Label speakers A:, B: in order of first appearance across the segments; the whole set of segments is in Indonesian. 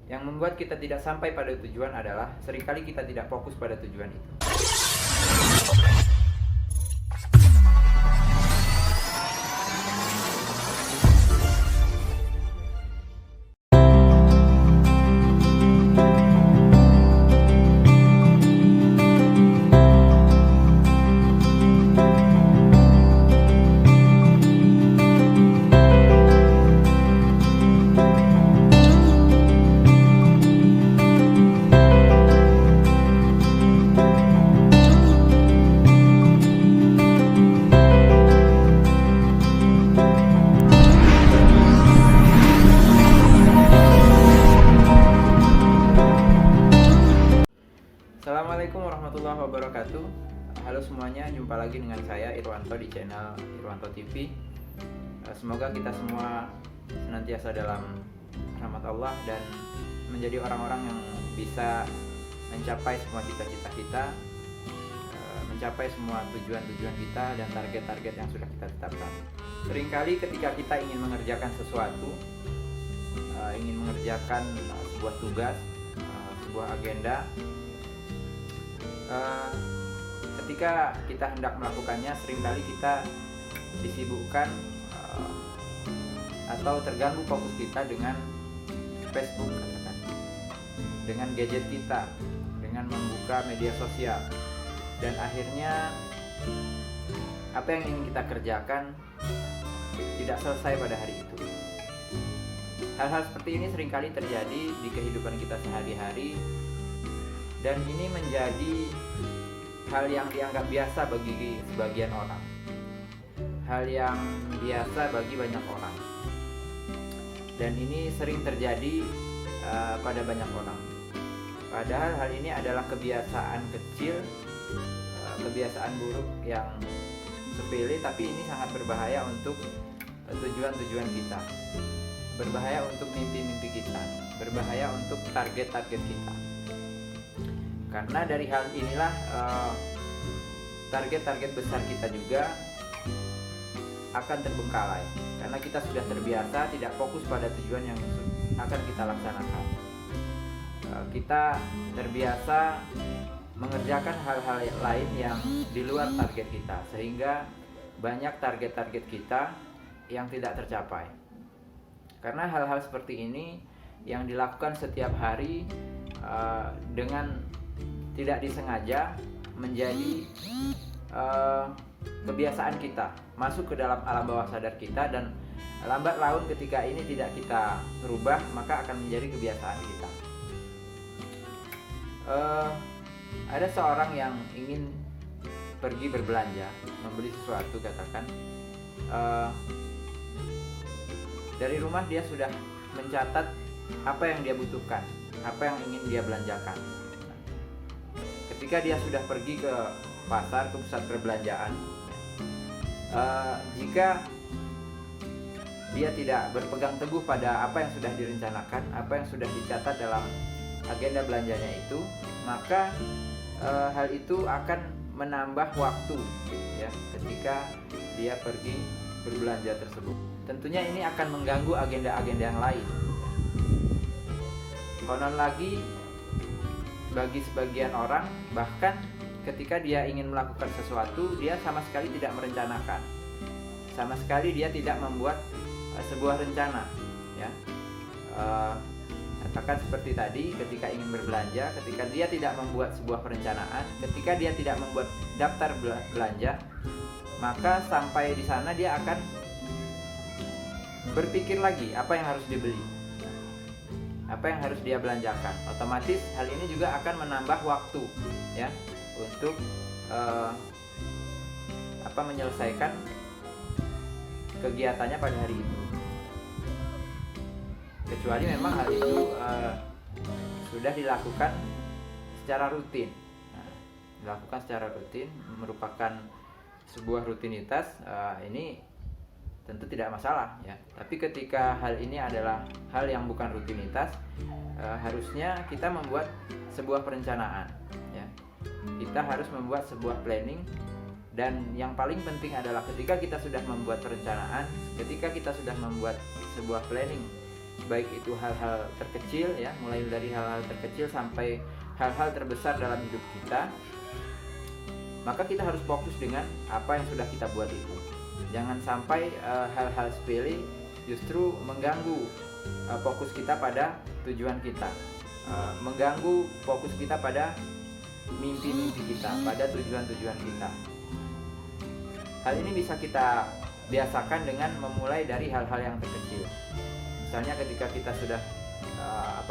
A: Yang membuat kita tidak sampai pada tujuan adalah seringkali kita tidak fokus pada tujuan itu. Assalamualaikum warahmatullahi wabarakatuh. Halo semuanya, jumpa lagi dengan saya Irwanto di channel Irwanto TV. Semoga kita semua senantiasa dalam rahmat Allah dan menjadi orang-orang yang bisa mencapai semua cita-cita kita, mencapai semua tujuan-tujuan kita dan target-target yang sudah kita tetapkan. Seringkali ketika kita ingin mengerjakan sesuatu, ingin mengerjakan sebuah tugas, sebuah agenda, ketika kita hendak melakukannya, seringkali kita disibukkan atau terganggu fokus kita dengan Facebook, katakan, dengan gadget kita, dengan membuka media sosial, dan akhirnya apa yang ingin kita kerjakan tidak selesai pada hari itu. Hal-hal seperti ini seringkali terjadi di kehidupan kita sehari-hari, dan ini menjadi hal yang dianggap biasa bagi sebagian orang, hal yang biasa bagi banyak orang, dan ini sering terjadi pada banyak orang. Padahal hal ini adalah kebiasaan kecil, kebiasaan buruk yang sepele, tapi ini sangat berbahaya untuk tujuan-tujuan kita, berbahaya untuk mimpi-mimpi kita, berbahaya untuk target-target kita. Karena dari hal inilah target-target besar kita juga akan terbengkalai, karena kita sudah terbiasa tidak fokus pada tujuan yang akan kita laksanakan. Kita terbiasa mengerjakan hal-hal lain yang di luar target kita, sehingga banyak target-target kita yang tidak tercapai. Karena hal-hal seperti ini yang dilakukan setiap hari dengan tidak disengaja menjadi kebiasaan kita, masuk ke dalam alam bawah sadar kita, dan lambat laun ketika ini tidak kita rubah, maka akan menjadi kebiasaan kita. Ada seorang yang ingin pergi berbelanja, membeli sesuatu, katakan, dari rumah dia sudah mencatat apa yang dia butuhkan, apa yang ingin dia belanjakan. Ketika dia sudah pergi ke pasar, ke pusat perbelanjaan, jika dia tidak berpegang teguh pada apa yang sudah direncanakan, apa yang sudah dicatat dalam agenda belanjanya itu, maka hal itu akan menambah waktu, ya, ketika dia pergi berbelanja tersebut. Tentunya ini akan mengganggu agenda-agenda yang lain. Konon lagi, bagi sebagian orang, bahkan ketika dia ingin melakukan sesuatu, dia sama sekali tidak merencanakan, sama sekali dia tidak membuat sebuah rencana, ya. Katakan seperti tadi, ketika ingin berbelanja, ketika dia tidak membuat sebuah perencanaan, ketika dia tidak membuat daftar belanja, maka sampai di sana dia akan berpikir lagi apa yang harus dibeli, apa yang harus dia belanjakan. Otomatis hal ini juga akan menambah waktu, ya, untuk menyelesaikan kegiatannya pada hari itu. Kecuali memang hal itu sudah dilakukan secara rutin. Dilakukan secara rutin, merupakan sebuah rutinitas, ini tentu tidak masalah, ya. Tapi ketika hal ini adalah hal yang bukan rutinitas, harusnya kita membuat sebuah perencanaan, ya. Kita harus membuat sebuah planning, dan yang paling penting adalah ketika kita sudah membuat perencanaan, ketika kita sudah membuat sebuah planning baik itu hal-hal terkecil ya, mulai dari hal-hal terkecil sampai hal-hal terbesar dalam hidup kita, maka kita harus fokus dengan apa yang sudah kita buat itu. Jangan sampai hal-hal sepele justru mengganggu fokus kita pada tujuan kita, mengganggu fokus kita pada mimpi-mimpi kita, pada tujuan-tujuan kita. Hal ini bisa kita biasakan dengan memulai dari hal-hal yang terkecil. Misalnya ketika kita sudah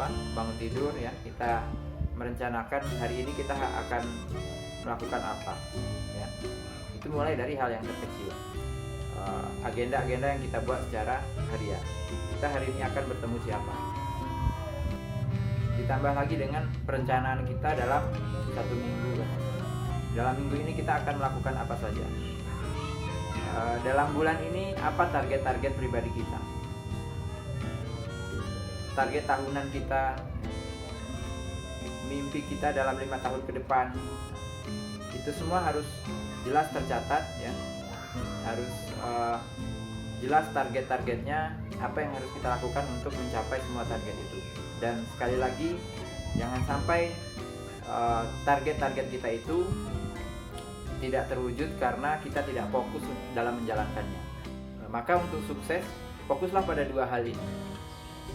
A: bangun tidur ya, kita merencanakan hari ini kita akan melakukan apa ya. Itu mulai dari hal yang terkecil. Agenda-agenda yang kita buat secara harian. Kita hari ini akan bertemu siapa. Ditambah lagi dengan perencanaan kita dalam 1 minggu. Dalam minggu ini kita akan melakukan apa saja. Dalam bulan ini apa target-target pribadi kita, target tahunan kita, mimpi kita dalam 5 tahun ke depan. Itu semua harus jelas tercatat ya, harus jelas target-targetnya, apa yang harus kita lakukan untuk mencapai semua target itu. Dan sekali lagi, jangan sampai target-target kita itu tidak terwujud karena kita tidak fokus dalam menjalankannya. Maka untuk sukses, fokuslah pada 2 hal ini.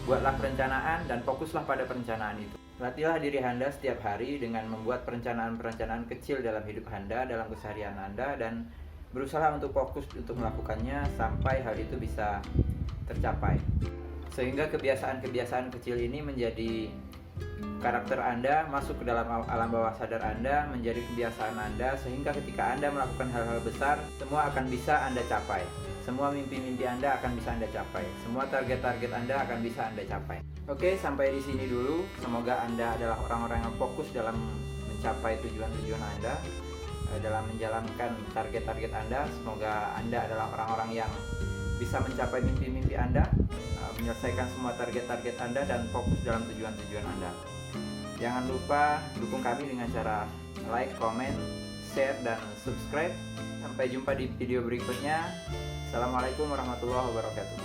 A: Buatlah perencanaan dan fokuslah pada perencanaan itu. Latihlah diri Anda setiap hari dengan membuat perencanaan-perencanaan kecil dalam hidup Anda, dalam keseharian Anda, dan berusaha untuk fokus untuk melakukannya sampai hal itu bisa tercapai. Sehingga kebiasaan-kebiasaan kecil ini menjadi karakter Anda, masuk ke dalam alam bawah sadar Anda, menjadi kebiasaan Anda, sehingga ketika Anda melakukan hal-hal besar, semua akan bisa Anda capai. Semua mimpi-mimpi Anda akan bisa Anda capai. Semua target-target Anda akan bisa Anda capai. Oke, sampai di sini dulu. Semoga Anda adalah orang-orang yang fokus dalam mencapai tujuan-tujuan Anda, dalam menjalankan target-target Anda. Semoga Anda adalah orang-orang yang bisa mencapai mimpi-mimpi Anda, menyelesaikan semua target-target Anda, dan fokus dalam tujuan-tujuan Anda. Jangan lupa dukung kami dengan cara like, comment, share, dan subscribe. Sampai jumpa di video berikutnya. Assalamualaikum warahmatullahi wabarakatuh.